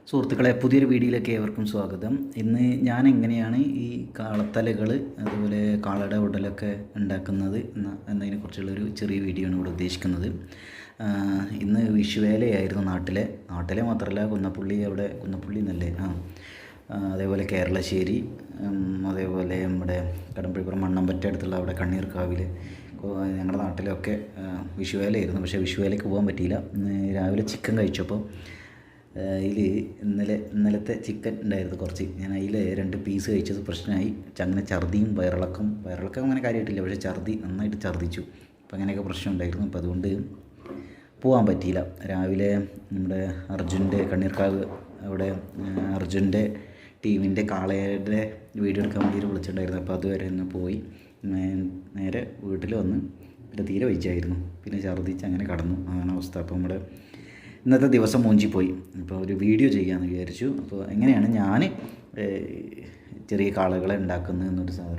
സുഹൃത്തുക്കളെ, പുതിയൊരു വീഡിയോയിലേക്ക് ഏവർക്കും സ്വാഗതം. ഇന്ന് ഞാൻ എങ്ങനെയാണ് ഈ കാളത്തലകൾ അതുപോലെ കാളയുടെ ഉടലൊക്കെ ഉണ്ടാക്കുന്നത് എന്നതിനെക്കുറിച്ചുള്ളൊരു ചെറിയ വീഡിയോ ആണ് ഇവിടെ ഉദ്ദേശിക്കുന്നത്. ഇന്ന് വിഷുവേലയായിരുന്നു നാട്ടിലെ മാത്രമല്ല കുന്നപ്പള്ളി, അവിടെ കുന്നപ്പള്ളി എന്നല്ലേ, അതേപോലെ കേരളശ്ശേരി, അതേപോലെ നമ്മുടെ കടമ്പഴിപ്പുറം മണ്ണമ്പറ്റ അടുത്തുള്ള അവിടെ കണ്ണീർക്കാവിൽ, ഞങ്ങളുടെ നാട്ടിലൊക്കെ വിഷുവേലയായിരുന്നു. പക്ഷേ വിഷുവേലയ്ക്ക് പോകാൻ പറ്റിയില്ല. രാവിലെ ചിക്കൻ കഴിച്ചപ്പോൾ ഇന്നലത്തെ ചിക്കൻ ഉണ്ടായിരുന്നു കുറച്ച്. ഞാൻ അതിൽ 2 പീസ് കഴിച്ചത് പ്രശ്നമായി. അങ്ങനെ ഛർദിയും വയറിളക്കം അങ്ങനെ കാര്യമായിട്ടില്ല, പക്ഷേ നന്നായിട്ട് ഛർദിച്ചു. അപ്പോൾ അങ്ങനെയൊക്കെ പ്രശ്നം ഉണ്ടായിരുന്നു. അപ്പോൾ അതുകൊണ്ട് പോകാൻ പറ്റിയില്ല. രാവിലെ നമ്മുടെ അർജുൻ്റെ കണ്ണീർക്കാവ് അവിടെ അർജുൻ്റെ ടീമിൻ്റെ കാളയുടെ വീഡിയോ എടുക്കാൻ വേണ്ടിയിട്ട് വിളിച്ചിട്ടുണ്ടായിരുന്നു. അപ്പോൾ അതുവരെ ഒന്ന് പോയി നേരെ വീട്ടിൽ വന്ന് പിന്നെ തീരെ വയ്യായിരുന്നു. പിന്നെ ഛർദിച്ച് അങ്ങനെ കടന്നു. അതാണ് അവസ്ഥ. അപ്പോൾ നമ്മുടെ ഇന്നത്തെ ദിവസം മൂഞ്ചിപ്പോയി. അപ്പോൾ ഒരു വീഡിയോ ചെയ്യാമെന്ന് വിചാരിച്ചു. അപ്പോൾ എങ്ങനെയാണ് ഞാൻ ചെറിയ കാളകളെ ഉണ്ടാക്കുന്നത് എന്നൊരു സാധനം